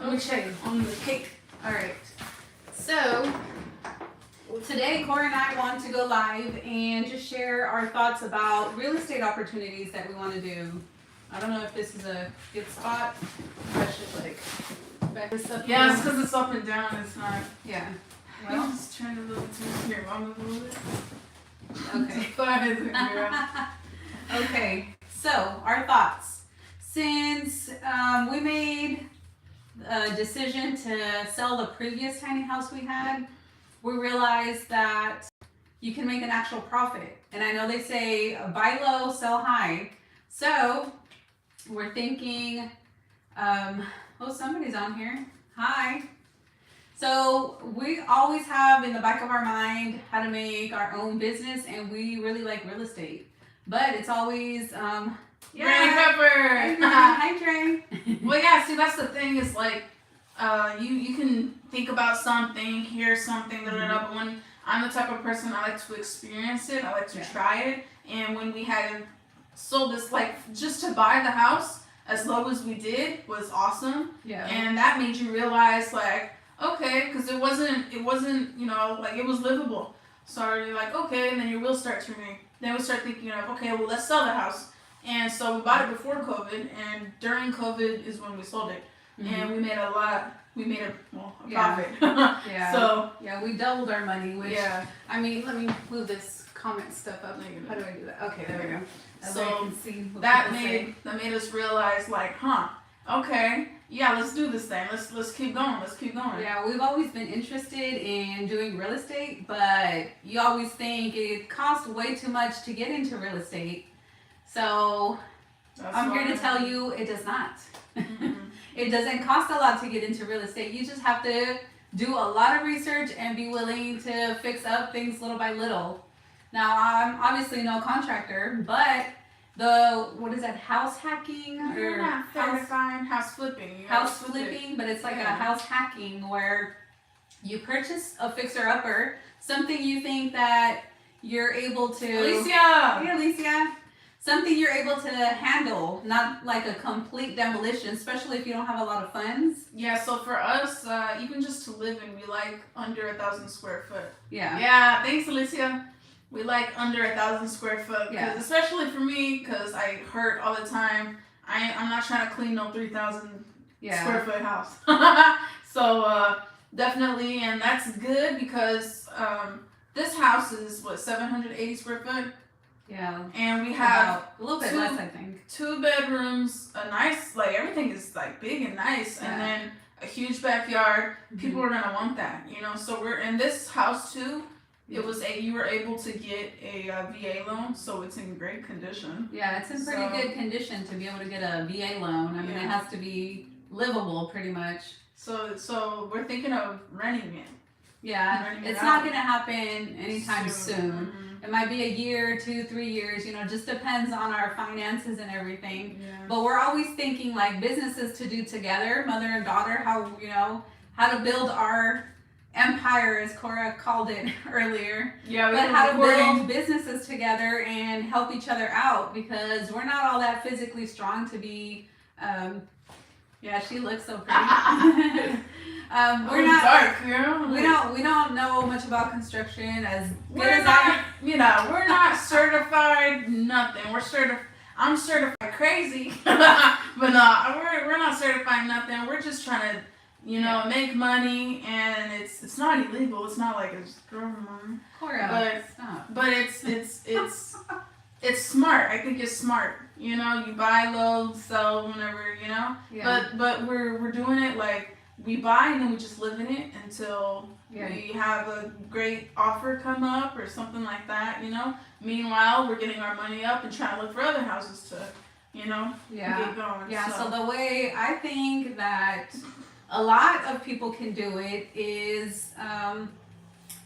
Okay, on the cake. All right. So today, Corey and I want to go live and just share our thoughts about real estate opportunities that we want to do. I don't know if this is a good spot. I should like back this up. Yeah, it's because it's up and down. It's not. Yeah. Well, I'm just trying to move it to here. I'll move a little bit. Okay. Okay. So our thoughts. Since we made a decision to sell the previous tiny house we had, we realized that you can make an actual profit. And I know they say buy low, sell high. So we're thinking, oh, somebody's on here. Hi. So we always have in the back of our mind how to make our own business, and we really like real estate. But it's always, Granny Pepper. Hi, Trey. Well, yeah. See, that's the thing. Is like, you can think about something, hear something, but when I'm the type of person, I like to experience it. I like to try it. And when we had sold this, like, just to buy the house as low as we did was awesome. Yeah. And that made you realize, like, okay, because it wasn't, you know, like, it was livable. So you're like, okay, and then your wheels start turning. Then we start thinking of, okay, well, let's sell the house. And so we bought it before COVID, and during COVID is when we sold it. And we made a profit. Yeah. So yeah, we doubled our money, which, I mean, let me move this comment stuff up. How do I do that? Okay, there we go. So I can see what that people made us realize, like, okay, yeah, let's do this thing. Let's keep going. Let's keep going. Yeah, we've always been interested in doing real estate, but you always think it costs way too much to get into real estate. So I'm here to tell you it does not. It doesn't cost a lot to get into real estate. You just have to do a lot of research and be willing to fix up things little by little. Now, I'm obviously no contractor, but what is that, house hacking? Or house flipping. House flipping, but it's like a house hacking where you purchase a fixer-upper, something you think that you're able to... Alicia! Hey, Alicia. Something you're able to handle, not like a complete demolition, especially if you don't have a lot of funds. Yeah, so for us, even just to live in, we like under 1,000 square foot. Yeah. Yeah, thanks, Alicia. We like under 1,000 square foot, especially for me, because I hurt all the time. I'm not trying to clean no 3,000 square foot house. So definitely, and that's good because this house is 780 square foot. Yeah. And we have a little bit less, I think. 2 bedrooms, a nice, like, everything is like big and nice, and then a huge backyard. People are gonna want that, you know. So we're in this house too. You were able to get a VA loan, so it's in great condition. Yeah, it's in pretty good condition to be able to get a VA loan. I mean, it has to be livable pretty much. So we're thinking of renting it. Yeah, it's not going to happen anytime soon. It might be a year, 2, 3 years, you know, just depends on our finances and everything. Yeah. But we're always thinking like businesses to do together, mother and daughter, how to build our empire, as Cora called it earlier. Yeah, but how to build businesses together and help each other out, because we're not all that physically strong to be, yeah, she looks so pretty. We're not dark, you know? We don't know much about construction as good We're as not, you know, we're not certified nothing. I'm certified crazy. But no, we're not certified nothing. We're just trying to, you know, make money, and it's not illegal. It's not like it's money. Cora, but it's smart. I think it's smart. You know, you buy low, sell whenever, you know. Yeah. But we're doing it like we buy and then we just live in it until we have a great offer come up or something like that, you know. Meanwhile, we're getting our money up and trying to look for other houses to, you know, get going. Yeah, so the way I think that a lot of people can do it is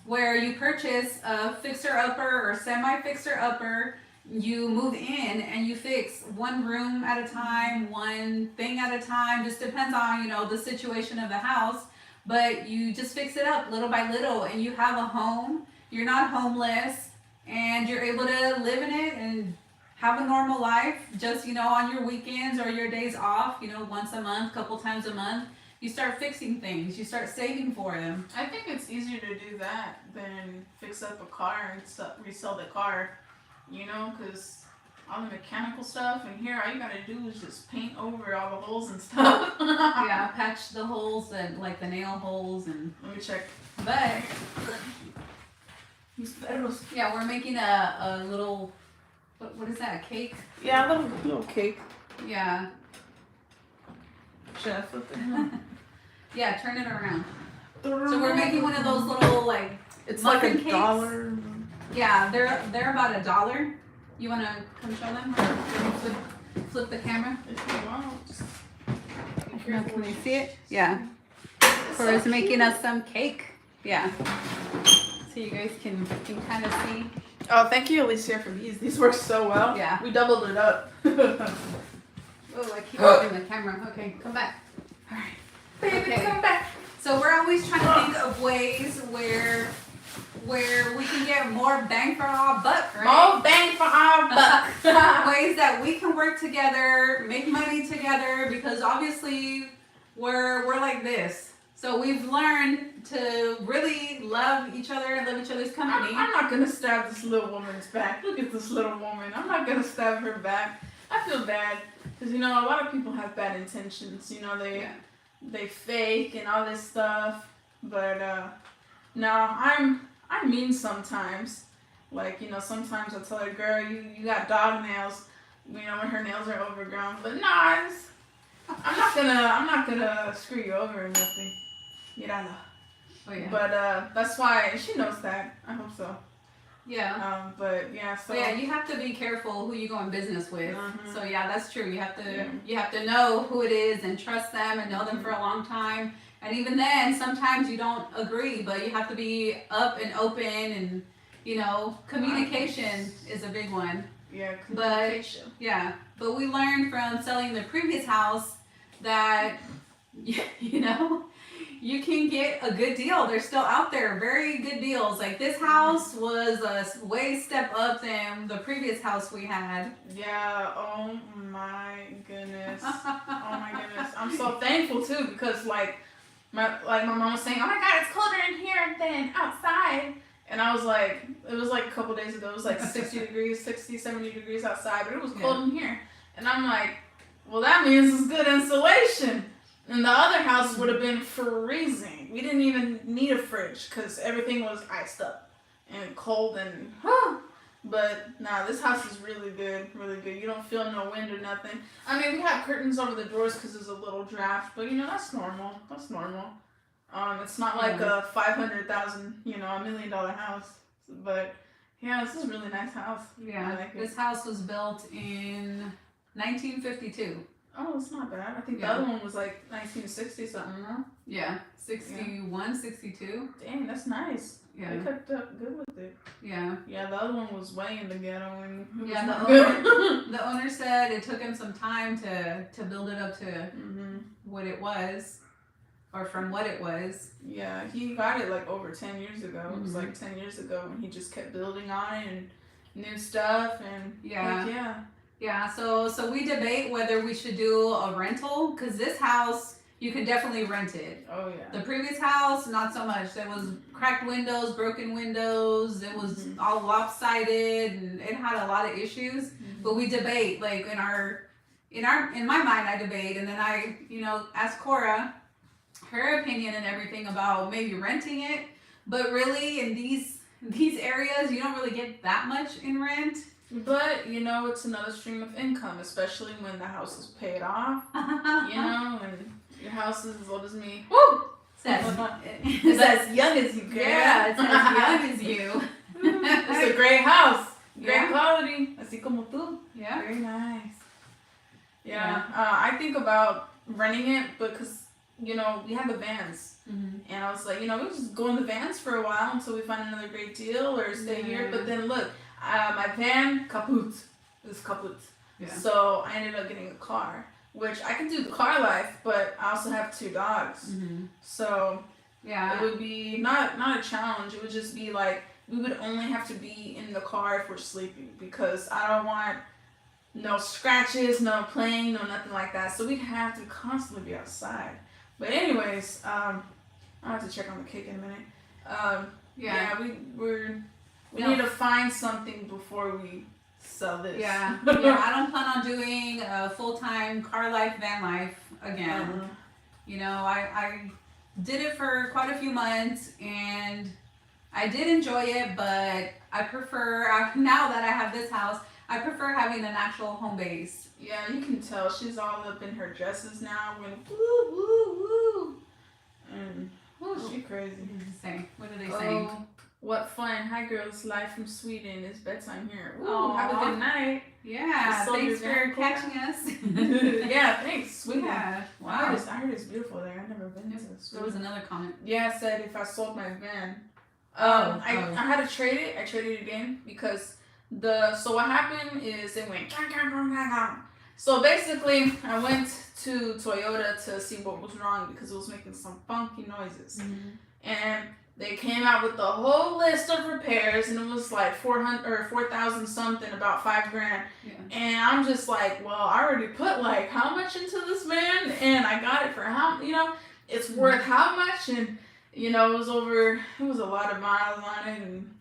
where you purchase a fixer-upper or semi-fixer-upper, you move in and you fix one room at a time, one thing at a time, just depends on, you know, the situation of the house, but you just fix it up little by little and you have a home, you're not homeless, and you're able to live in it and have a normal life, just, you know, on your weekends or your days off, you know, once a month, couple times a month, You start fixing things. You start saving for them. I think it's easier to do that than fix up a car and resell the car, you know, because all the mechanical stuff and here, all you gotta do is just paint over all the holes and stuff. Yeah, patch the holes and like the nail holes and. Let me check. But These pedals. yeah, we're making a little. What is that? A cake? Yeah, a little cake. Yeah. Should I flip it? Yeah, turn it around. So we're making one of those little like. It's muffin like a cakes. dollar. Yeah, they're about $1. You wanna come show them or flip the camera? If you want. Just be careful. Can you see it? Yeah. Cora's making us some cake. Yeah. So you guys can kind of see. Oh, thank you, Alicia, for these. These work so well. Yeah. We doubled it up. Oh, I keep moving the camera. Okay, come back. All right. Baby, Okay. come back. So we're always trying to think of ways where we can get more bang for our buck, right? More bang for our buck. Ways that we can work together, make money together, because obviously we're like this. So we've learned to really love each other and love each other's company. I'm not gonna stab this little woman's back. Look at this little woman. I'm not gonna stab her back. I feel bad because you know a lot of people have bad intentions. You know they fake and all this stuff. But no, I'm mean sometimes. Like you know sometimes I tell her, girl, you got dog nails. You know when her nails are overgrown. But no, I'm not gonna screw you over or nothing. You don't know. Oh, yeah. But that's why she knows that. I hope so. Yeah. But yeah. So yeah, you have to be careful who you go in business with. Mhm. So yeah, that's true. You have to know who it is and trust them and know them for a long time. And even then, sometimes you don't agree, but you have to be up and open and you know, communication is a big one. Yeah, communication. But we learned from selling the previous house that you know, you can get a good deal. They're still out there, very good deals. Like this house was a way step up than the previous house we had. Yeah, oh my goodness. I'm so thankful too because like my mom was saying, oh my god, it's colder in here than outside. And I was like, it was like a couple days ago, it was like 60 degrees, 60, 70 degrees outside, but it was cold in here. And I'm like, well that means it's good insulation. And the other house would have been freezing. We didn't even need a fridge because everything was iced up and cold and but nah, this house is really good, really good. You don't feel no wind or nothing. I mean, we have curtains over the doors because there's a little draft, but you know that's normal. That's normal. It's not like a $500,000, you know, $1 million house. But yeah, this is a really nice house. Yeah, I like this house was built in 1952. Oh, it's not bad. I think the other one was like 1960 something, huh? Yeah, 61, 62. Dang, that's nice. Yeah. They kept up good with it. Yeah. Yeah, the other one was way in the ghetto and it was Yeah, not good. the owner said it took him some time to build it up to what it was, or from what it was. Yeah, he got it like over 10 years ago. It was like 10 years ago when he just kept building on it and new stuff and Yeah, so we debate whether we should do a rental, because this house, you can definitely rent it. Oh, yeah. The previous house, not so much. There was cracked windows, broken windows, it was all lopsided, and it had a lot of issues. But we debate, like in my mind, I debate, and then I, you know, ask Cora her opinion and everything about maybe renting it. But really, in these areas, you don't really get that much in rent. But, you know, it's another stream of income, especially when the house is paid off, you know, and your house is as old as me. Woo! It's as young as you, girl. Yeah, it's as young as you. It's a great house. Great Yeah. quality. Así como tú. Yeah. Very nice. Yeah. I think about renting it because, you know, we have the vans. And I was like, you know, we'll just go in the vans for a while until we find another great deal or stay here. But then look, my van kaput. It's kaput. Yeah. So I ended up getting a car, which I can do the car life, but I also have 2 dogs. So it would be not a challenge. It would just be like we would only have to be in the car if we're sleeping because I don't want no scratches, no playing, no nothing like that. So we'd have to constantly be outside. But anyways, I'll have to check on the cake in a minute. We need to find something before we sell this. Yeah. I don't plan on doing a full-time car life, van life again. You know, I did it for quite a few months and I did enjoy it, but I prefer, now that I have this house, I prefer having an actual home base. Yeah, you can tell she's all up in her dresses now. When woo, woo, woo. And she crazy. What did they say? What fun. Hi, girls. Live from Sweden. It's bedtime here. Ooh, Aww. have a good night. Yeah, thanks for catching us. Yeah, thanks. Sweden. Yeah. Wow. I heard it's beautiful there. I've never been to Sweden. There was another comment. Yeah, it said if I sold my van. I had to trade it. I traded it again because so what happened is it went. So basically, I went to Toyota to see what was wrong because it was making some funky noises. Mm-hmm. And they came out with the whole list of repairs, and it was like 400 or 4,000 something, about $5,000. Yeah. And I'm just like, well, I already put like how much into this van, and I got it for how, it's worth how much, and it was a lot of miles on it, and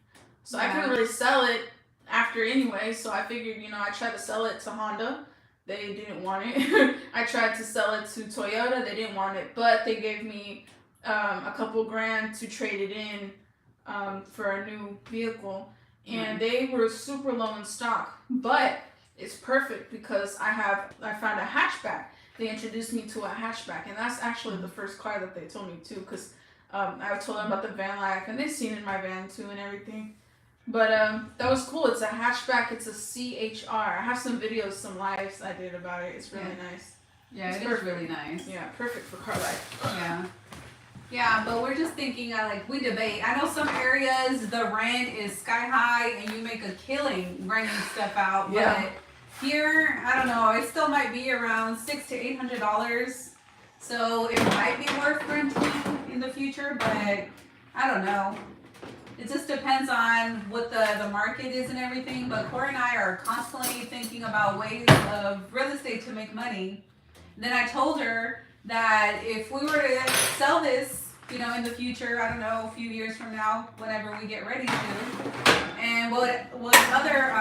so I couldn't really sell it after anyway. So I figured, I tried to sell it to Honda. They didn't want it. I tried to sell it to Toyota. They didn't want it, but they gave me a couple $grand to trade it in for a new vehicle, and they were super low in stock. But it's perfect because I found a hatchback. They introduced me to a hatchback, and that's actually the first car that they told me to, because I told them about the van life, and they've seen in my van too and everything. But that was cool. It's a hatchback. It's a CHR. I have some videos, some lives I did about it. It's really nice. Yeah, it's really nice. Yeah, perfect for car life. Yeah. Yeah, but we're just thinking, we debate. I know some areas the rent is sky high and you make a killing renting stuff out. Yeah. But here, I don't know, it still might be around $600 to $800. So it might be worth renting in the future, but I don't know. It just depends on what the market is and everything. But Corey and I are constantly thinking about ways of real estate to make money. And then I told her that if we were to sell this, in the future, I don't know, a few years from now, whenever we get ready to, and what other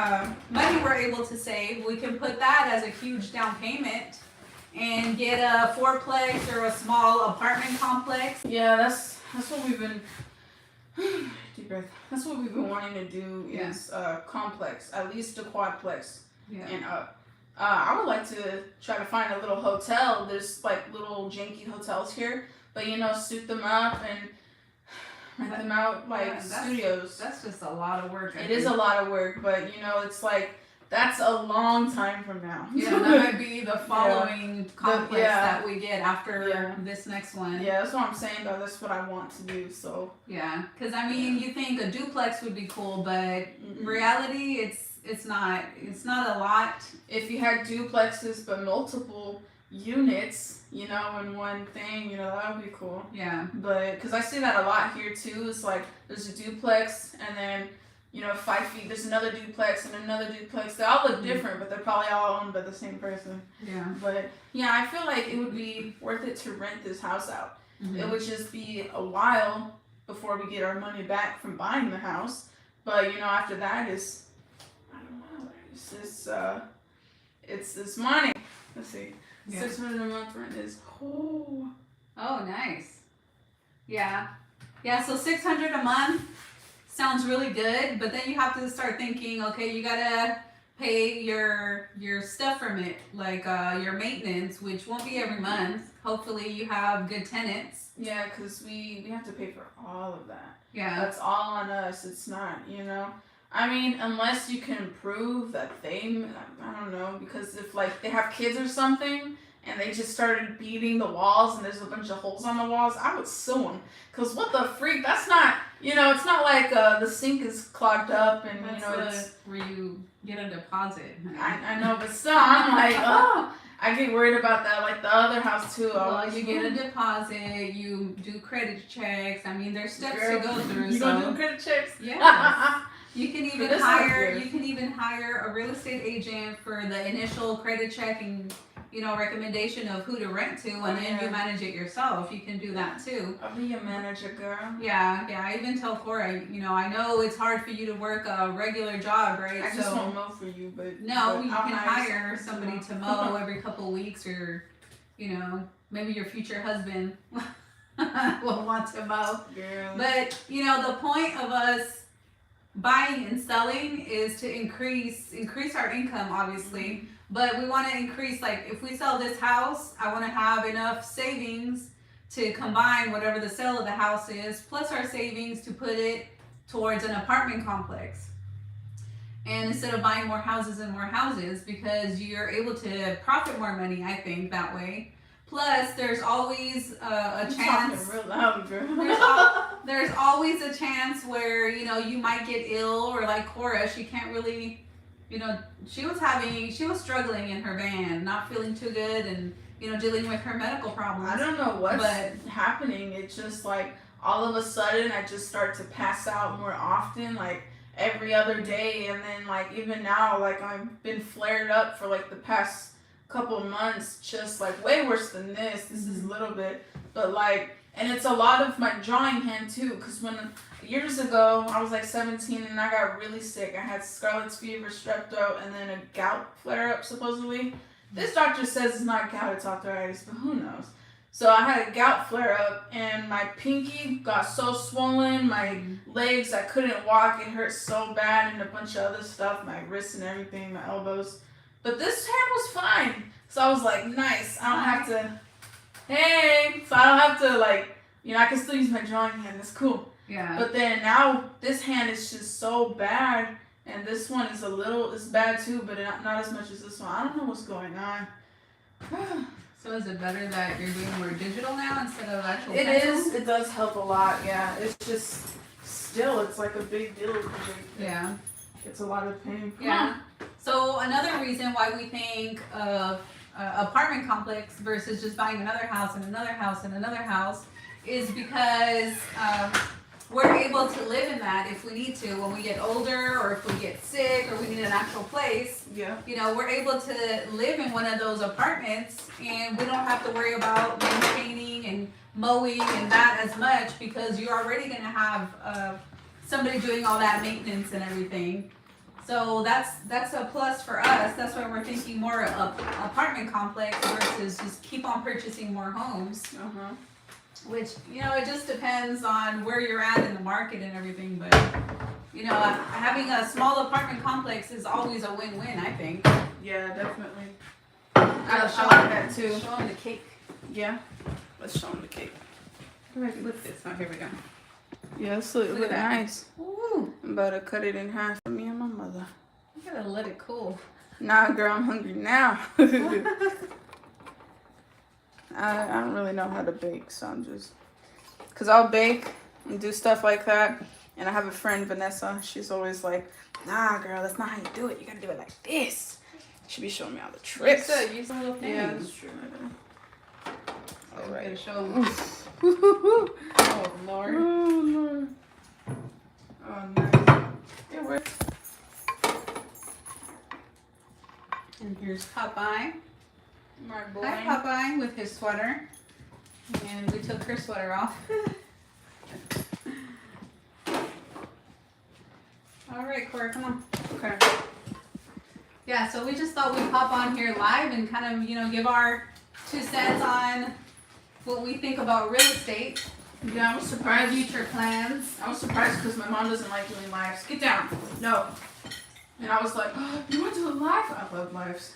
money we're able to save, we can put that as a huge down payment and get a fourplex or a small apartment complex. Yeah, that's what we've been. Deep breath. That's what we've been wanting to do is complex, at least a quadplex and up. I would like to try to find a little hotel. There's like little janky hotels here, but suit them up and rent them out like studios. That's just a lot of work. It is a lot of work, but it's like that's a long time from now. Yeah, that might be the following complex that we get after this next one. Yeah, that's what I'm saying though. That's what I want to do. So yeah, because you think a duplex would be cool, but in reality, it's not a lot. If you had duplexes but multiple units, in one thing, that would be cool. Yeah. But because I see that a lot here too. It's like there's a duplex and then 5 feet there's another duplex and another duplex. They all look different, but they're probably all owned by the same person. Yeah. But yeah, I feel like it would be worth it to rent this house out. It would just be a while before we get our money back from buying the house. But after that is, I don't know, it's this money. Let's see. Yeah. $600 a month rent is Oh, nice. Yeah. Yeah, so $600 a month sounds really good, but then you have to start thinking, okay, you gotta pay your stuff from it, like your maintenance, which won't be every month. Hopefully you have good tenants. Yeah, because we have to pay for all of that. Yeah. That's all on us. It's not, I mean, unless you can prove that I don't know, because if like they have kids or something and they just started beating the walls and there's a bunch of holes on the walls, I would sue them. Because what the freak? That's not, it's not like the sink is clogged up and, it's where you get a deposit. I know, but still, I'm like, oh, I get worried about that. Like the other house too. Well, you get a deposit, you do credit checks. I mean, there's steps to go through. You gonna do credit checks? Yeah. You can even hire a real estate agent for the initial credit check and recommendation of who to rent to, and then you manage it yourself. You can do that too. I'll be your manager, girl. Yeah. I even tell Cora, I know it's hard for you to work a regular job, right? I just won't mow for you, but you can hire somebody to mow every couple weeks, or maybe your future husband will want to mow. Girl. But the point of us buying and selling is to increase our income, obviously. But we want to increase, like, if we sell this house, I want to have enough savings to combine whatever the sale of the house is, plus our savings to put it towards an apartment complex. And instead of buying more houses and more houses, because you're able to profit more money, I think, that way. Plus, there's always a chance. Talking real loud, girl. There's always a chance where you might get ill, or like Cora, she can't really, she was struggling in her van, not feeling too good, and dealing with her medical problems. I don't know what's happening. It's just like all of a sudden I just start to pass out more often, like every other day, and then like even now, like I've been flared up for like the past couple months, just like way worse than this. This is a little bit, but like, and it's a lot of my drawing hand too, because when years ago I was like 17 and I got really sick. I had scarlet's fever, strep throat, and then a gout flare up supposedly. This doctor says it's not gout, it's arthritis, but who knows. So I had a gout flare up, and my pinky got so swollen, my legs, I couldn't walk, it hurt so bad, and a bunch of other stuff, my wrists and everything, my elbows. But this hand was fine. So I was like, nice. I don't have to, so I don't have to like, I can still use my drawing hand. It's cool. Yeah. But then now this hand is just so bad. And this one is it's bad too, but not as much as this one. I don't know what's going on. So is it better that you're doing more digital now instead of actual It pencil? is. It does help a lot, yeah. It's just, still, it's like a big deal. Yeah. It's a lot of pain. Yeah. So another reason why we think of apartment complex versus just buying another house and another house and another house is because we're able to live in that if we need to when we get older, or if we get sick, or we need an actual place. Yeah. We're able to live in one of those apartments, and we don't have to worry about maintaining and mowing and that as much, because you're already going to have somebody doing all that maintenance and everything. So that's a plus for us. That's why we're thinking more of apartment complex versus just keep on purchasing more homes. Which, it just depends on where you're at in the market and everything. But, having a small apartment complex is always a win-win, I think. Yeah, definitely. I like that too. Show them the cake. Yeah. Let's show them the cake. Flip this. Oh, here we go. Yeah, this look nice. Ooh. I'm about to cut it in half for me and my mother. You gotta let it cool. Nah, girl, I'm hungry now. I don't really know how to bake, so I'm just... Because I'll bake and do stuff like that. And I have a friend, Vanessa. She's always like, nah, girl, that's not how you do it. You gotta do it like this. She be showing me all the tricks. Use a little thing. Yeah, that's true. All right. Show them. Oh, Lord. Oh, Lord. Oh, nice. It works. And here's Popeye. My boy. Hi, Popeye, with his sweater. And we took her sweater off. All right, Cora, come on. Okay. Yeah, so we just thought we'd pop on here live and kind of, give our 2 cents on what we think about real estate. Yeah, I was surprised. Future plans. I was surprised because my mom doesn't like doing lives. Get down. No. And I was like, oh, you want to do a live? I love lives.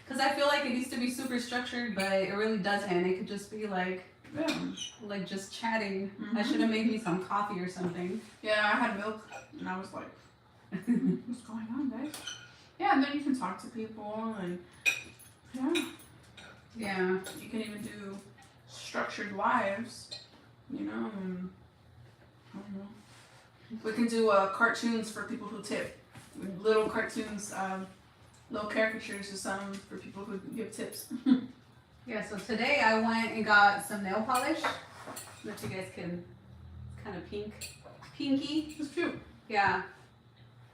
Because I feel like it needs to be super structured, but it really doesn't. It could just be like just chatting. I should have made me some coffee or something. Yeah, I had milk, and I was like, what's going on, guys? Yeah, and then you can talk to people, and yeah. You can even do structured lives, and I don't know. We can do cartoons for people who tip. Little cartoons, little caricatures or something for people who give tips. Yeah, so today I went and got some nail polish that you guys can kind of pinky. It's cute. Yeah,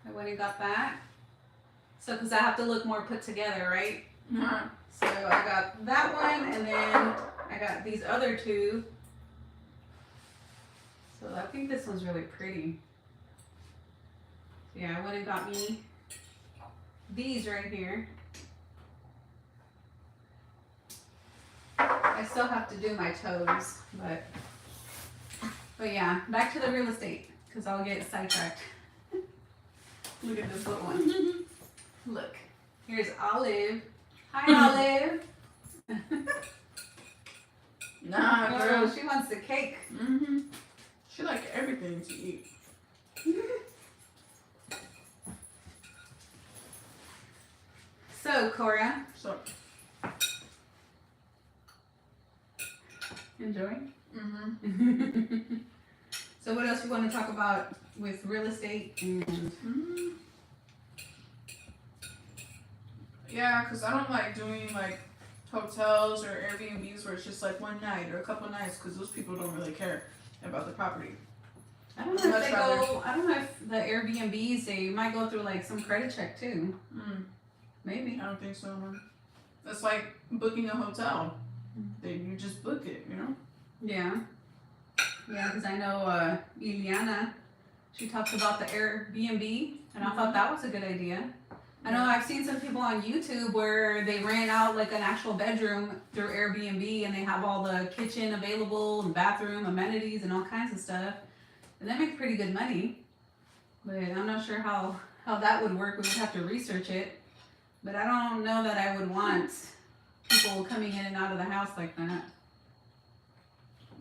I went and got that. So, because I have to look more put together, right? So I got that one, and then I got these other two. So I think this one's really pretty. Yeah, I went and got me these right here. I still have to do my toes, but yeah, back to the real estate, because I'll get sidetracked. Look at this little one. Look, here's Olive. Hi, Olive. Nah, girl. She wants the cake. Mm-hmm. She like everything to eat. So, Cora. So. Enjoy. Mm-hmm. So, what else you want to talk about with real estate and? Mm-hmm. Yeah, because I don't like doing like hotels or Airbnbs where it's just like one night or a couple nights, because those people don't really care about the property. I don't know if they go. I don't know if the Airbnbs, they might go through like some credit check too. Maybe. I don't think so. It's like booking a hotel. You just book it, you know. Yeah. Yeah, because I know Iliana, she talks about the Airbnb, and I thought that was a good idea. I know I've seen some people on YouTube where they rent out like an actual bedroom through Airbnb, and they have all the kitchen available and bathroom amenities and all kinds of stuff, and they make pretty good money. But I'm not sure how that would work. We would have to research it. But I don't know that I would want people coming in and out of the house like that.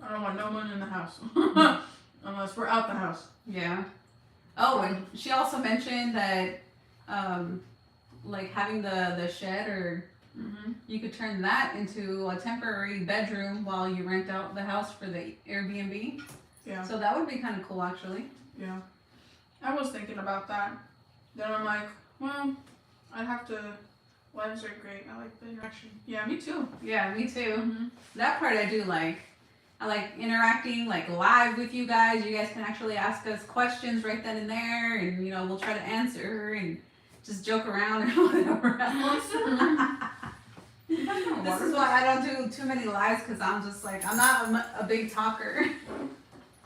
I don't want no one in the house. Unless we're out the house. Yeah. Oh, and she also mentioned that like having the shed, or you could turn that into a temporary bedroom while you rent out the house for the Airbnb. Yeah. So that would be kind of cool, actually. Yeah. I was thinking about that. Then I'm like, well, I'd have to. Lives are great. I like the interaction. Yeah, me too. Yeah, me too. Mm-hmm. That part I do like. I like interacting like live with you guys. You guys can actually ask us questions right then and there, and we'll try to answer and just joke around and whatever else. This is why I don't do too many lives, because I'm just like, I'm not a big talker.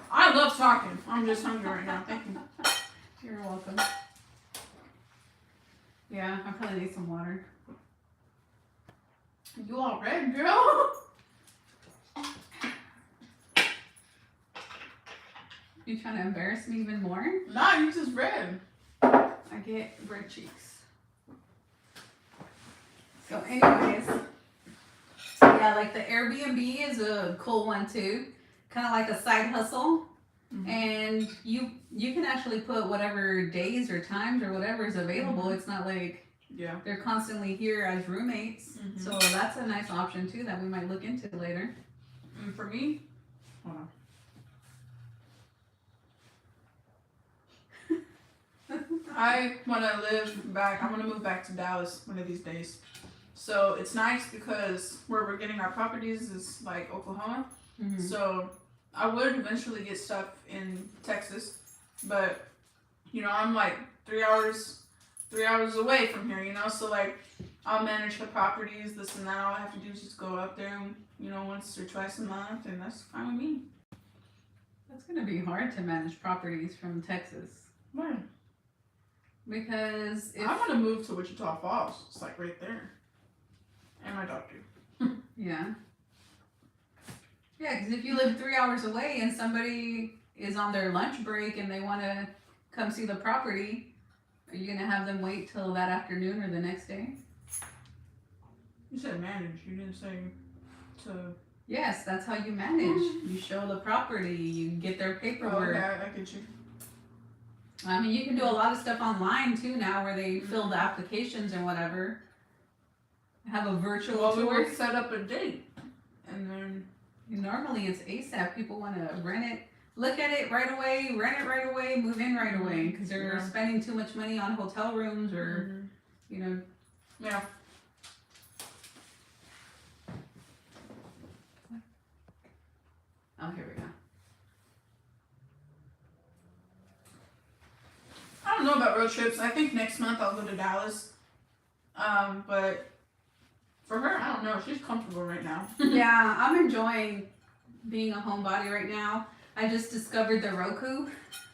I love talking. I'm just hungry right now. Thank you. You're welcome. Yeah, I probably need some water. You all red, girl? You trying to embarrass me even more? Nah, you just red. I get red cheeks. So anyways, yeah, like the Airbnb is a cool one too. Kind of like a side hustle. Mm-hmm. And you can actually put whatever days or times or whatever is available. Mm-hmm. It's not like they're constantly here as roommates. Mm-hmm. So that's a nice option too that we might look into later. And for me, hold on. I want to live back. I want to move back to Dallas one of these days. So it's nice because where we're getting our properties is like Oklahoma. Mm-hmm. So I would eventually get stuff in Texas, but I'm like 3 hours away from here. So like I'll manage the properties, this and that. All I have to do is just go up there, once or twice a month, and that's fine with me. That's gonna be hard to manage properties from Texas. Why? Because I want to move to Wichita Falls. It's like right there, and my doctor. Yeah. Yeah, because if you live 3 hours away and somebody is on their lunch break and they want to come see the property, are you going to have them wait till that afternoon or the next day? You said manage. You didn't say to... Yes, that's how you manage. You show the property. You get their paperwork. Oh, okay, I get you. I mean, you can do a lot of stuff online too now where they fill the applications and whatever. Have a virtual tour. We would set up a date and then... Normally it's ASAP. People want to rent it, look at it right away, rent it right away, move in right away, because they're spending too much money on hotel rooms or, Yeah. Oh, here we go. I don't know about road trips. I think next month I'll go to Dallas. But For her, I don't know. She's comfortable right now. Yeah, I'm enjoying being a homebody right now. I just discovered the Roku.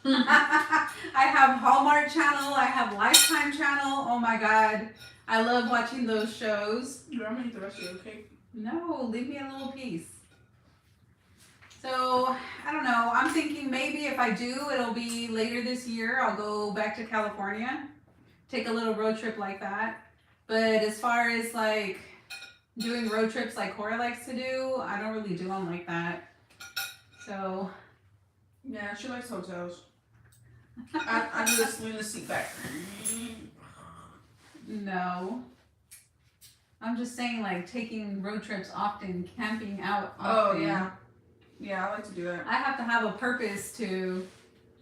I have Hallmark Channel. I have Lifetime Channel. Oh my God. I love watching those shows. Girl, I'm gonna eat the rest of your cake. No, leave me a little piece. So, I don't know. I'm thinking maybe if I do, it'll be later this year. I'll go back to California. Take a little road trip like that. But as far as like doing road trips like Cora likes to do, I don't really do them like that. So. Yeah, she likes hotels. I just lean the seat back. No. I'm just saying like taking road trips often, camping out Oh, often. yeah. Yeah, I like to do that. I have to have a purpose to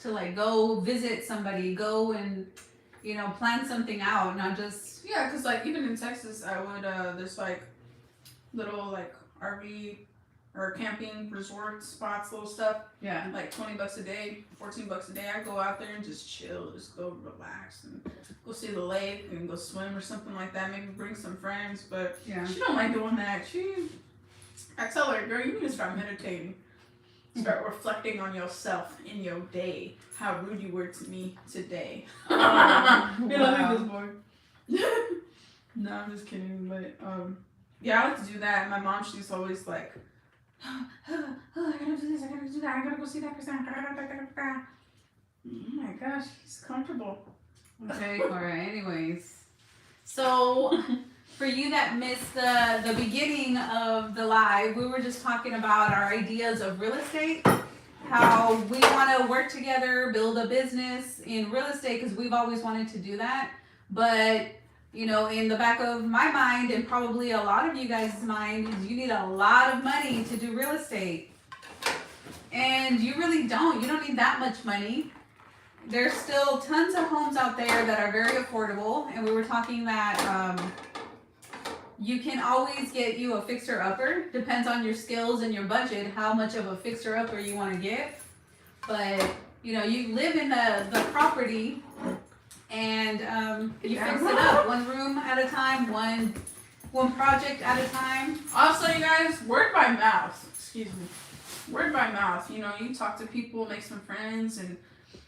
like go visit somebody, go and, you know, plan something out, not just. Yeah, because like even in Texas, I would, there's like little like RV or camping resort spots, little stuff. Yeah. Like $20 a day, $14 a day. I go out there and just chill, just go relax and go see the lake and go swim or something like that. Maybe bring some friends, but Yeah. she don't like doing that. I tell her, girl, you need to start meditating. Start reflecting on yourself in your day. How rude you were to me today. Oh, You know, wow. this boy. No, I'm just kidding. But yeah, I like to do that. My mom, she's always like, I gotta do this, I gotta do that, I gotta go see that person. Oh my gosh, he's comfortable. Okay, Cora. Anyways. So, for you that missed the beginning of the live, we were just talking about our ideas of real estate. How we want to work together, build a business in real estate because we've always wanted to do that. But, you know, in the back of my mind and probably a lot of you guys' mind is you need a lot of money to do real estate. And you really don't. You don't need that much money. There's still tons of homes out there that are very affordable. And we were talking that you can always get you a fixer-upper. Depends on your skills and your budget, how much of a fixer-upper you want to get. But, you know, you live in the property and you fix it up one room at a time, one project at a time. Also, you guys, word by mouth. Excuse me. Word by mouth. You know, you talk to people, make some friends, and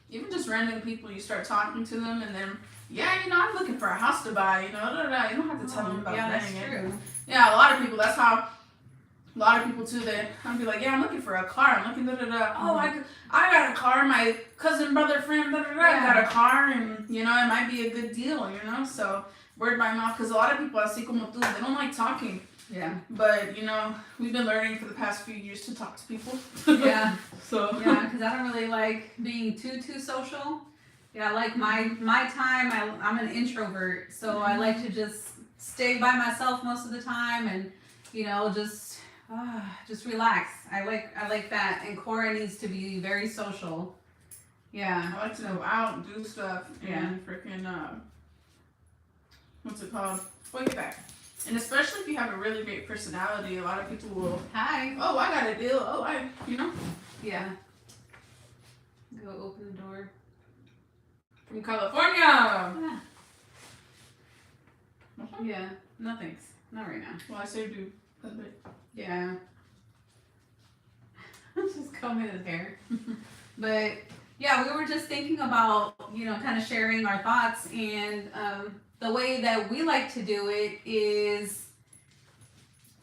even just random people, you start talking to them, and then, yeah, you know, I'm looking for a house to buy, you know, you don't have to tell them about yeah, that's buying it. true. Yeah, a lot of people, that's how, a lot of people too, I'll be like, yeah, I'm looking for a car, I'm looking, oh, I got a car, my cousin, brother, friend, got a car, and, you know, it might be a good deal, you know, so, word by mouth, because a lot of people, así como tú, they don't like talking. Yeah. But, you know, we've been learning for the past few years to talk to people. Yeah. So. Yeah, because I don't really like being too social. Yeah, I like my time. I'm an introvert, so I like to just stay by myself most of the time, and you know, just relax. I like that. And Cora needs to be very social. Yeah. I like to go out and do stuff and Yeah. freaking what's it called? Well, get back. And especially if you have a really great personality, a lot of people will. Hi. Oh, I got a deal. Oh, you know. Yeah. Go open the door. From California. Yeah. Yeah. No thanks. Not right now. Well, I saved you. Yeah. Just combing his hair. But yeah, we were just thinking about, you know, kind of sharing our thoughts, and the way that we like to do it is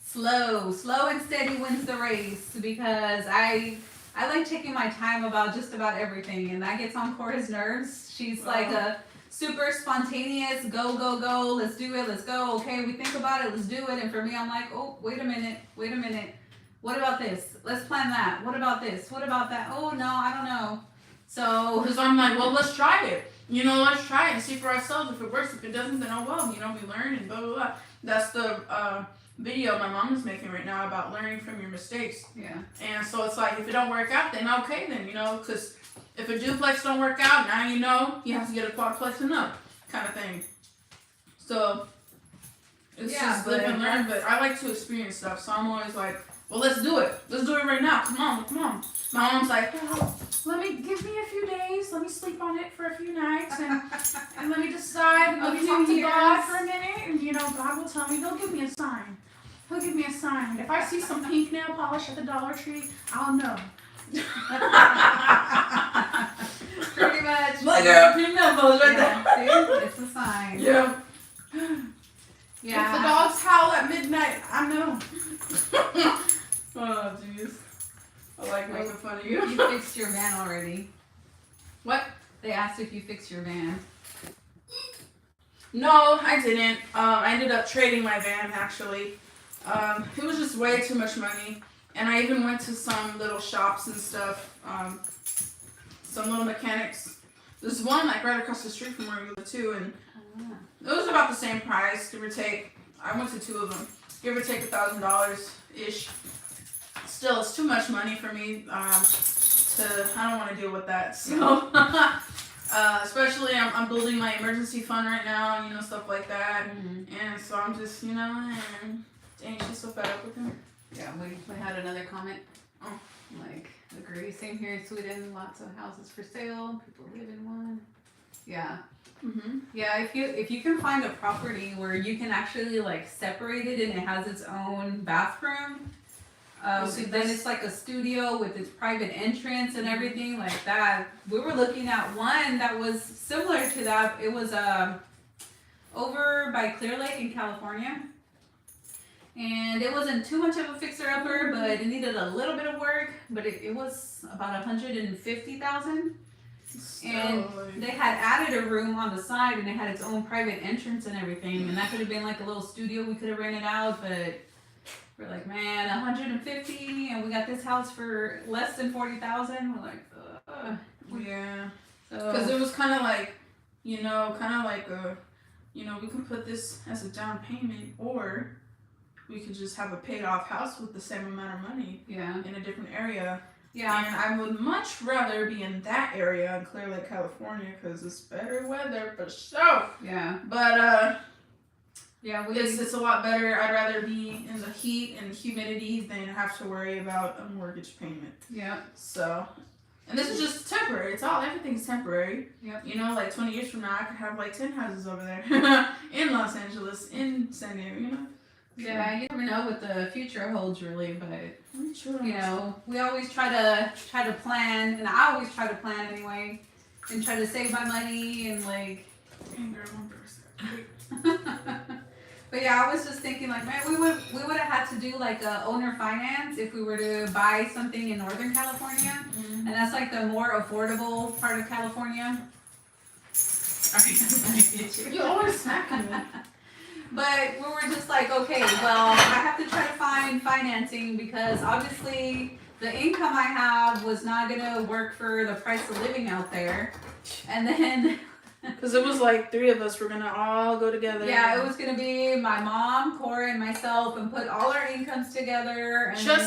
slow and steady wins the race, because I like taking my time about just about everything, and that gets on Cora's nerves. She's like a super spontaneous, go, let's do it, let's go, okay, we think about it, let's do it. And for me, I'm like, oh, wait a minute, what about this? Let's plan that. What about this? What about that? Oh, no, I don't know. So, because I'm like, well, let's try it. You know, let's try it and see for ourselves. If it works, if it doesn't, then oh well. You know, we learn and blah, blah, blah. That's the video my mom is making right now about learning from your mistakes. yeah. And so it's like, if it don't work out, then okay, then, you know, because if a duplex don't work out, now you know you have to get a quadplex and up kind of thing. So, it's just live and learn, but I like to experience stuff. So I'm always like, well, let's do it. Let's do it right now. Come on. My mom's like, well, give me a few days. Let me sleep on it for a few nights, and let me decide. And let me talk to God for a minute, and you know, God will tell me. He'll give me a sign. go get me a sign. If I see some pink nail polish at the Dollar Tree, I'll know. Pretty much. Like a pink nail polish right Yeah, see? It's a sign. there. Yeah. If the dogs howl at midnight, I know. Oh, jeez. I like making fun of you. You fixed your van already. What? They asked if you fixed your van. No, I didn't. I ended up trading my van, actually. It was just way too much money. And I even went to some little shops and stuff. Some little mechanics. There's one like right across the street from where we live too, and it was about the same price, give or take. I went to 2 of them, give or take $1,000 ish. Still, it's too much money for me. I don't want to deal with that. So, especially I'm building my emergency fund right now, you know, stuff like that. Mm-hmm. And so I'm just, you know, dang, she's so fed up with him. Yeah, we had another comment. Oh. Like, agree. Same here in Sweden. Lots of houses for sale. People live in one. Yeah. Mm-hmm. Yeah, if you can find a property where you can actually like separate it and it has its own bathroom, see, then this- it's like a studio with its private entrance and everything like that. We were looking at one that was similar to that. It was over by Clear Lake in California. And it wasn't too much of a fixer-upper, but it needed a little bit of work. But it was about $150,000. And they had added a room on the side, and it had its own private entrance and everything. And that could have been like a little studio we could have rented out. But we're like, man, $150, and we got this house for less than $40,000. We're like, ugh. Yeah. So Because it was kind of like, you know, we can put this as a down payment, or we could just have a paid off house with the same amount of money yeah, in a different area. yeah. And I would much rather be in that area in Clear Lake, California, because it's better weather for sure. Yeah, But yeah. it's a lot better. I'd rather be in the heat and humidity than have to worry about a mortgage payment. Yeah. So, and this is just temporary. Everything's temporary. Yep. You know, like 20 years from now, I could have like 10 houses over there in Los Angeles, in San Diego. You know. Yeah, you never know what the future holds, really. But Sure. you know, we always try to plan, and I always try to plan anyway, and try to save my money and like. But yeah, I was just thinking like, man, we would have had to do like a owner finance if we were to buy something in Northern California, Mm-hmm. and that's like the more affordable part of California. Sorry, You always smacking me. But we were just like, okay, well, I have to try to find financing because obviously the income I have was not gonna work for the price of living out there, and then. Because it was like 3 of us were gonna all go together. Yeah, it was gonna be my mom, Cora, and myself, and put all our incomes together. And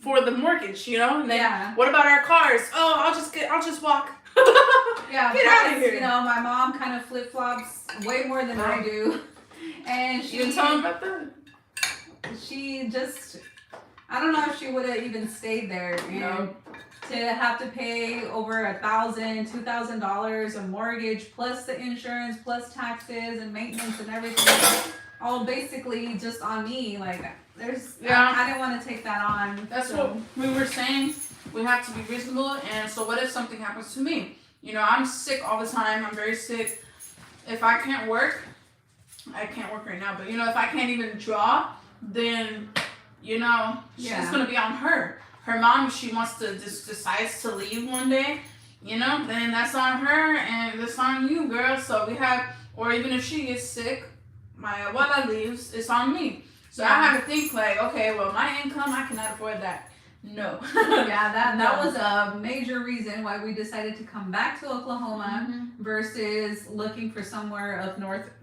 for the mortgage, you know. And then, yeah. What about our cars? Oh, I'll just walk. Yeah, Get plus, out of here. You know, my mom kind of flip flops way more than I do, and You didn't tell him about that? she just, I don't know if she would have even stayed there. And No. to have to pay over $1,000, $2,000 a mortgage, plus the insurance, plus taxes and maintenance and everything, all basically just on me. Like, I didn't want to take that on. That's so. what we were saying. We have to be reasonable. And so what if something happens to me? You know, I'm sick all the time. I'm very sick. If I can't work, I can't work right now, but you know, if I can't even draw, then, you know, she's going to be on her. Her mom, if she wants to decides to leave one day, you know, then that's on her and that's on you, girl. So we have, or even if she gets sick, my abuela leaves, it's on me. So I have to think like, okay, well, my income, I cannot afford that. No. Yeah, that was a major reason why we decided to come back to Oklahoma versus looking for somewhere up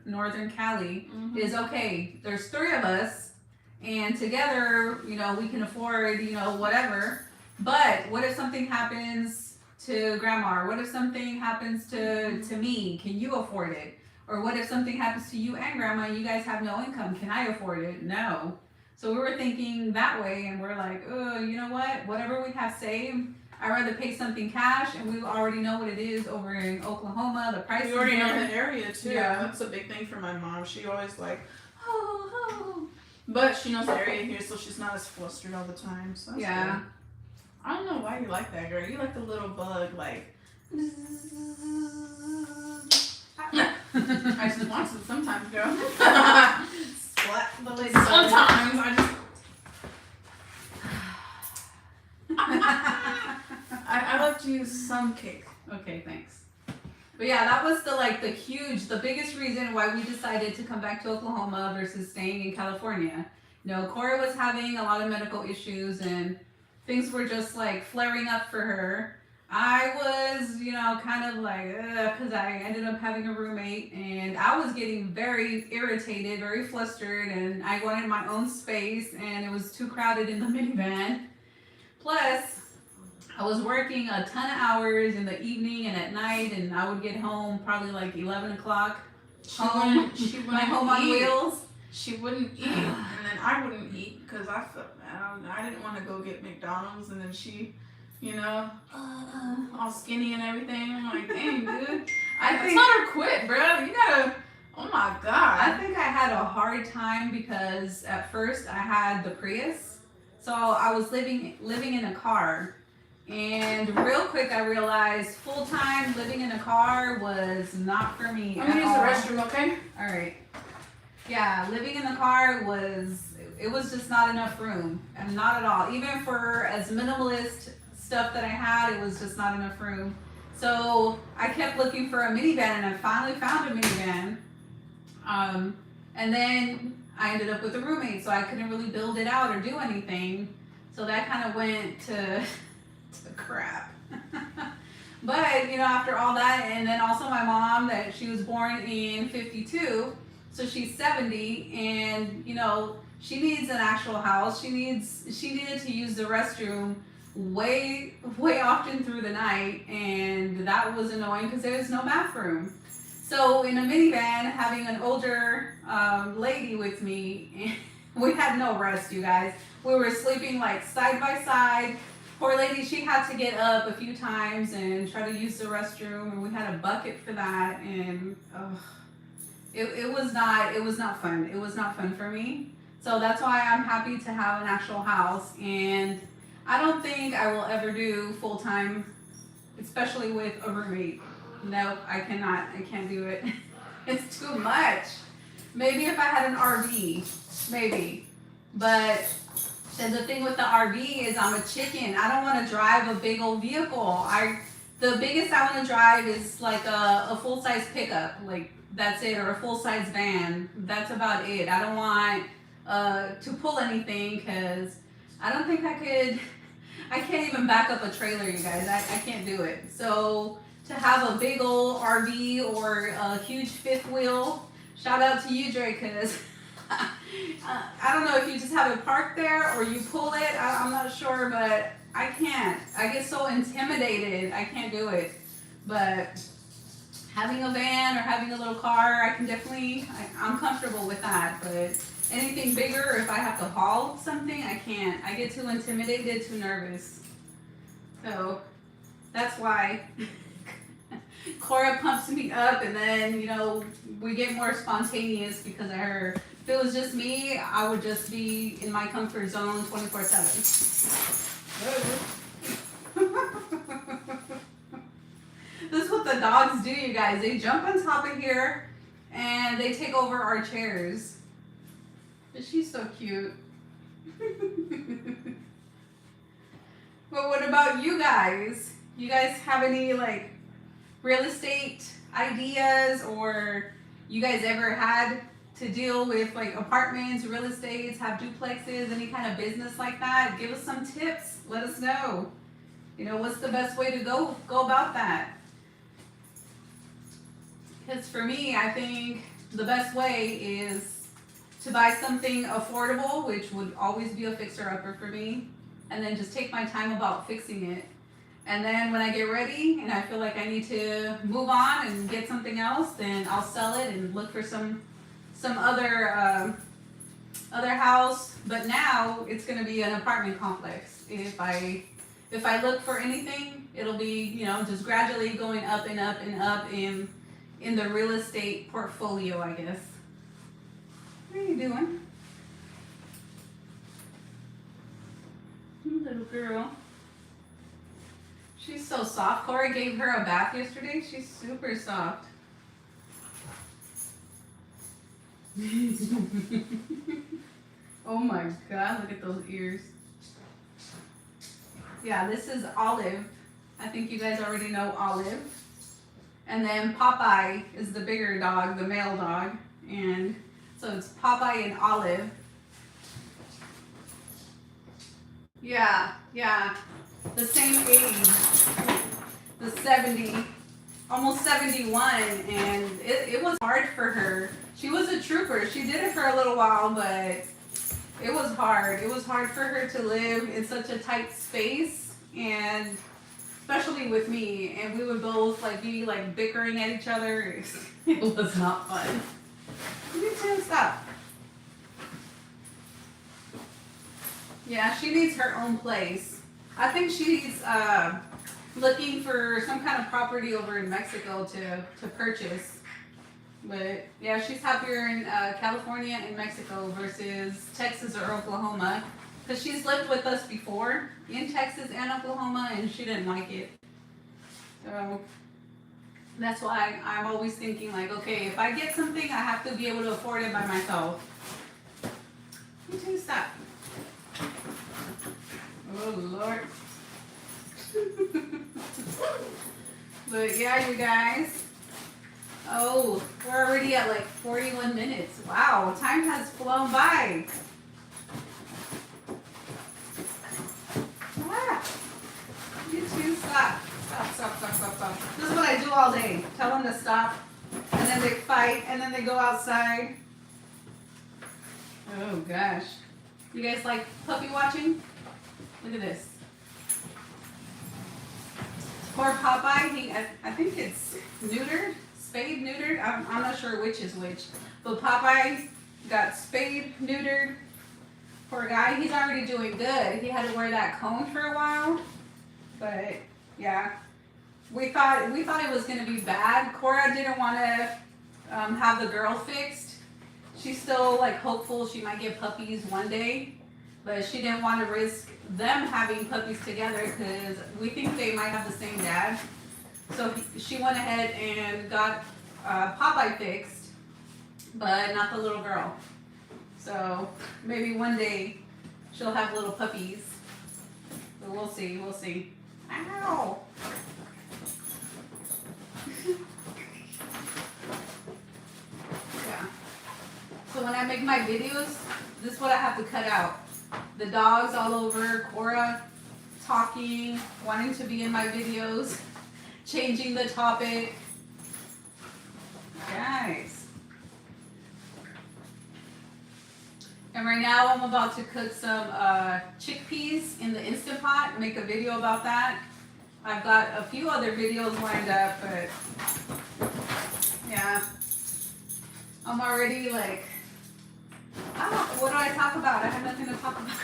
northern Cali. Is okay, there's 3 of us. And together, you know, we can afford, you know, whatever. But what if something happens to grandma? Or what if something happens to me? Can you afford it? Or what if something happens to you and grandma and you guys have no income? Can I afford it? No. So we were thinking that way, and we're like, oh, you know what? Whatever we have saved, I'd rather pay something cash, and we already know what it is over in Oklahoma. The price. We already know the area too. Yeah. That's a big thing for my mom. She always like, oh, But she knows the area here, so she's not as flustered all the time. So that's Yeah. good. I don't know why you like that, girl. You like the little bug, like. I just want to sometimes, girl. What? The lady Sometimes I just. I like to use some cake. Okay, thanks. But yeah, that was the biggest reason why we decided to come back to Oklahoma versus staying in California. You know, Cora was having a lot of medical issues and things were just like flaring up for her. I was, you know, kind of like, because I ended up having a roommate and I was getting very irritated, very flustered, and I wanted my own space and it was too crowded in the minivan. Plus, I was working a ton of hours in the evening and at night, and I would get home probably like 11 o'clock. She wouldn't My home on eat. wheels. She wouldn't eat, and then I wouldn't eat because I didn't want to go get McDonald's, and then she, you know, all skinny and everything. I'm like, dang, dude, I think let her quit, bro. You gotta. Oh my god. I think I had a hard time because at first I had the Prius, so I was living in a car. And real quick, I realized full-time living in a car was not for me I'm gonna use the restroom, okay? All right. Yeah, living in the car was just not enough room, and not at all. Even for as minimalist stuff that I had, it was just not enough room. So I kept looking for a minivan, and I finally found a minivan. And then I ended up with a roommate, so I couldn't really build it out or do anything. So that kind of went to crap. But you know, after all that, and then also my mom, that she was born in 52, so she's 70, and you know, she needs an actual house. She needed to use the restroom way often through the night, and that was annoying because there was no bathroom. So in a minivan, having an older lady with me, we had no rest, you guys. We were sleeping like side by side. Poor lady, she had to get up a few times and try to use the restroom, and we had a bucket for that, and it was not fun. It was not fun for me. So that's why I'm happy to have an actual house, and I don't think I will ever do full time, especially with a roommate. No, I cannot. I can't do it. It's too much. Maybe if I had an RV, maybe, but. And the thing with the RV is I'm a chicken. I don't want to drive a big old vehicle. The biggest I want to drive is like a full-size pickup. Like that's it, or a full-size van. That's about it. I don't want to pull anything because I don't think I could. I can't even back up a trailer, you guys. I can't do it. So to have a big old RV or a huge fifth wheel, shout out to you, Dre, because I don't know if you just have it parked there or you pull it. I'm not sure, but I can't. I get so intimidated. I can't do it. But having a van or having a little car, I can definitely, I'm comfortable with that. But anything bigger, if I have to haul something, I can't. I get too intimidated, too nervous. So that's why Cora pumps me up, and then, you know, we get more spontaneous because of her. If it was just me, I would just be in my comfort zone 24/7. This is what the dogs do, you guys. They jump on top of here and they take over our chairs. But she's so cute. But what about you guys? You guys have any like real estate ideas, or you guys ever had to deal with like apartments, real estates, have duplexes, any kind of business like that? Give us some tips. Let us know. You know, what's the best way to go about that? Because for me, I think the best way is to buy something affordable, which would always be a fixer-upper for me, and then just take my time about fixing it. And then when I get ready and I feel like I need to move on and get something else, then I'll sell it and look for some other house. But now it's going to be an apartment complex. If I look for anything, it'll be, you know, just gradually going up and up and up in the real estate portfolio, I guess. What are you doing? Little girl. She's so soft. Cora gave her a bath yesterday. She's super soft. Oh my god, look at those ears. Yeah, this is Olive. I think you guys already know Olive. And then Popeye is the bigger dog, the male dog. And so it's Popeye and Olive. Yeah, the same age, the 70, almost 71, and it was hard for her. She was a trooper. She did it for a little while, but it was hard. It was hard for her to live in such a tight space, and especially with me, and we would both be bickering at each other. It was not fun. You too, stop. Yeah, she needs her own place. I think she's looking for some kind of property over in Mexico to purchase. But yeah, she's happier in California and Mexico versus Texas or Oklahoma. Because she's lived with us before in Texas and Oklahoma, and she didn't like it. So that's why I'm always thinking okay, if I get something, I have to be able to afford it by myself. You two, stop. Oh Lord. But yeah, you guys. Oh, we're already at 41 minutes. Wow, time has flown by. Ah, you two, stop. Stop. This is what I do all day. Tell them to stop, and then they fight, and then they go outside. Oh gosh. You guys like puppy watching? Look at this. Poor Popeye, I think it's neutered, spayed, neutered. I'm not sure which is which. But Popeye got spayed, neutered. Poor guy, he's already doing good. He had to wear that cone for a while. But yeah, we thought it was gonna be bad. Cora didn't want to have the girl fixed. She's still hopeful she might get puppies one day. But she didn't want to risk them having puppies together because we think they might have the same dad. So she went ahead and got Popeye fixed, but not the little girl. So maybe one day she'll have little puppies. But we'll see. Ow! Yeah. So when I make my videos, this is what I have to cut out. The dogs all over, Cora talking, wanting to be in my videos, changing the topic. Guys. And right now I'm about to cook some chickpeas in the Instant Pot, make a video about that. I've got a few other videos lined up, but yeah. I'm already what do I talk about? I have nothing to talk about.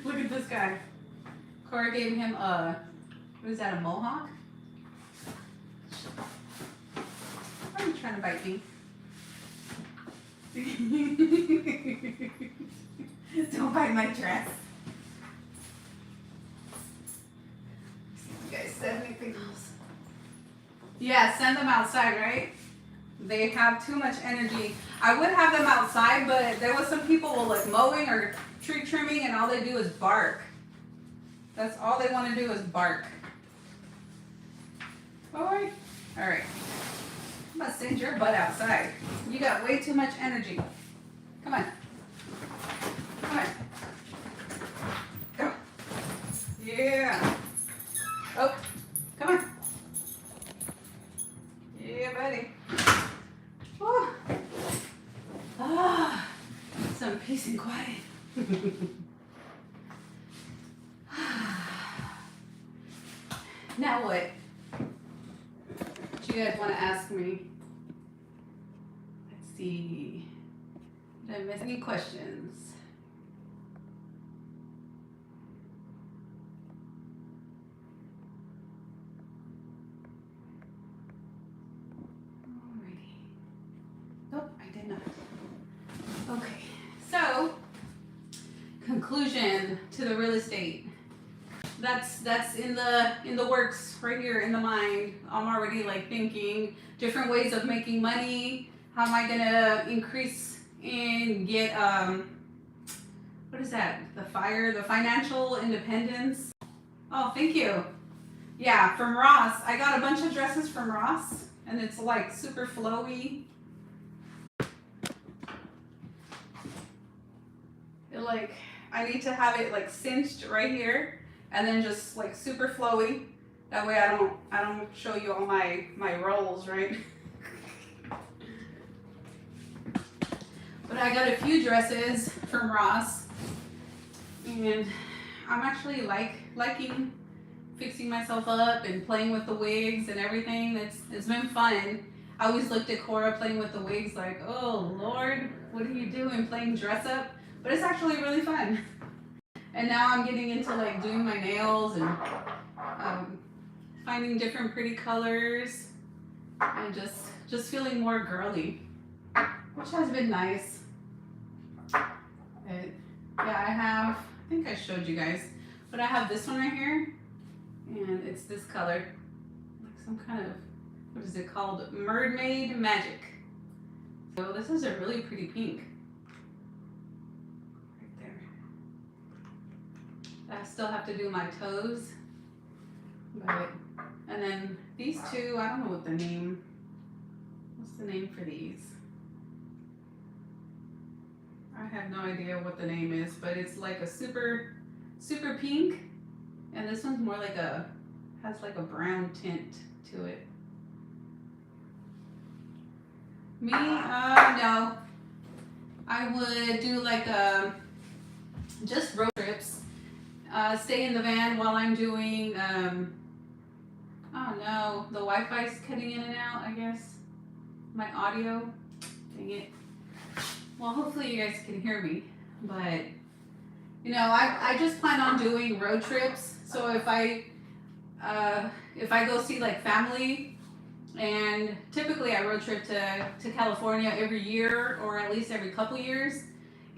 Look at this guy. Cora gave him what is that, a mohawk? Why are you trying to bite me? Don't bite my dress. You guys said anything else? Yeah, send them outside, right? They have too much energy. I would have them outside, but there was some people mowing or tree trimming, and all they do is bark. That's all they want to do is bark. Alright. Alright. I'm gonna send your butt outside. You got way too much energy. Come on. Come on. Go. Yeah. Oh, come on. Yeah, buddy. Whew. Ah, some peace and quiet. Now what? What you guys want to ask me? Let's see. Did I miss any questions? Alrighty. Nope, I did not. Okay, so conclusion to the real estate. That's in the works right here in the mind. I'm already like thinking different ways of making money. How am I gonna increase and get what is that? The financial independence. Oh, thank you. Yeah, from Ross. I got a bunch of dresses from Ross, and it's like super flowy. Like, I need to have it like cinched right here, and then just like super flowy. That way I don't show you all my rolls, right? But I got a few dresses from Ross, and I'm actually liking fixing myself up and playing with the wigs and everything. It's been fun. I always looked at Cora playing with the wigs like, oh Lord, what are you doing playing dress up? But it's actually really fun. And now I'm getting into like doing my nails and finding different pretty colors and just feeling more girly, which has been nice. Yeah, I think I showed you guys, but I have this one right here, and it's this color, like some kind of, what is it called? Mermaid Magic. So this is a really pretty pink. I still have to do my toes, and then these two, I don't know what's the name for these? I have no idea what the name is, but it's like a super pink, and this one's more like has like a brown tint to it. Me, no, I would do like just road trips. Stay in the van while I'm doing, oh no, the Wi-Fi's cutting in and out, I guess. My audio, dang it. Well, hopefully you guys can hear me, but, you know, I just plan on doing road trips. So if I go see like family, and typically I road trip to California every year, or at least every couple years.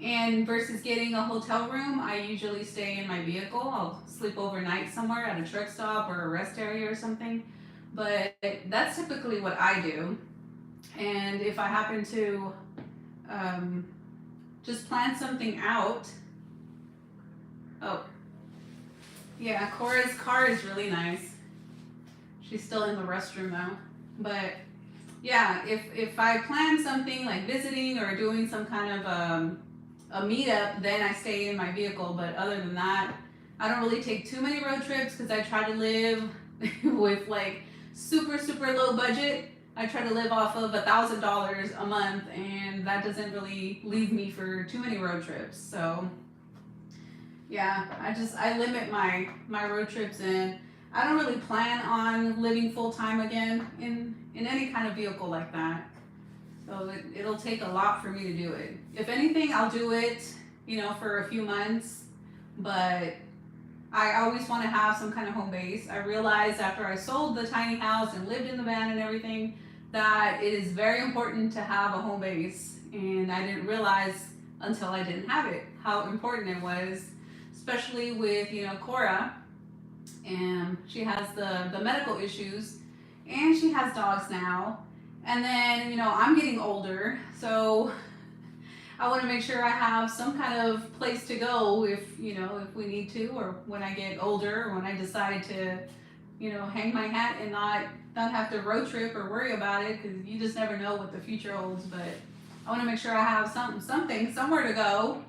And versus getting a hotel room, I usually stay in my vehicle. I'll sleep overnight somewhere at a truck stop or a rest area or something. But that's typically what I do. And if I happen to just plan something out. Oh, yeah, Cora's car is really nice. She's still in the restroom though. But yeah, if I plan something like visiting or doing some kind of a meetup, then I stay in my vehicle. But other than that, I don't really take too many road trips because I try to live with like super low budget. I try to live off of $1,000 a month, and that doesn't really leave me for too many road trips. So yeah, I limit my road trips, and I don't really plan on living full time again in any kind of vehicle like that. So it'll take a lot for me to do it. If anything, I'll do it, you know, for a few months, but I always want to have some kind of home base. I realized after I sold the tiny house and lived in the van and everything that it is very important to have a home base. And I didn't realize until I didn't have it how important it was, especially with, you know, Cora. And she has the medical issues, and she has dogs now. And then, you know, I'm getting older, so I want to make sure I have some kind of place to go if, you know, if we need to, or when I get older, or when I decide to, you know, hang my hat and not have to road trip or worry about it, because you just never know what the future holds. But I want to make sure I have something, somewhere to go.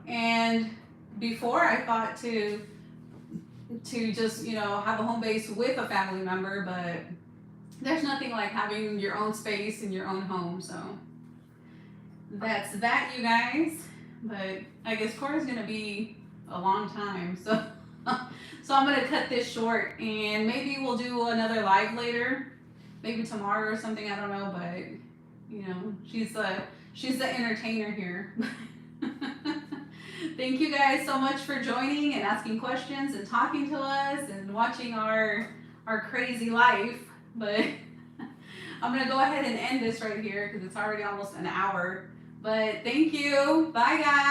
And before I thought to just, you know, have a home base with a family member, but there's nothing like having your own space in your own home. So that's that, you guys. But I guess Cora's gonna be a long time, so so I'm gonna cut this short, and maybe we'll do another live later, maybe tomorrow or something, I don't know. But you know, she's the entertainer here. Thank you guys so much for joining and asking questions and talking to us and watching our crazy life. But I'm gonna go ahead and end this right here because it's already almost an hour. But thank you. Bye guys.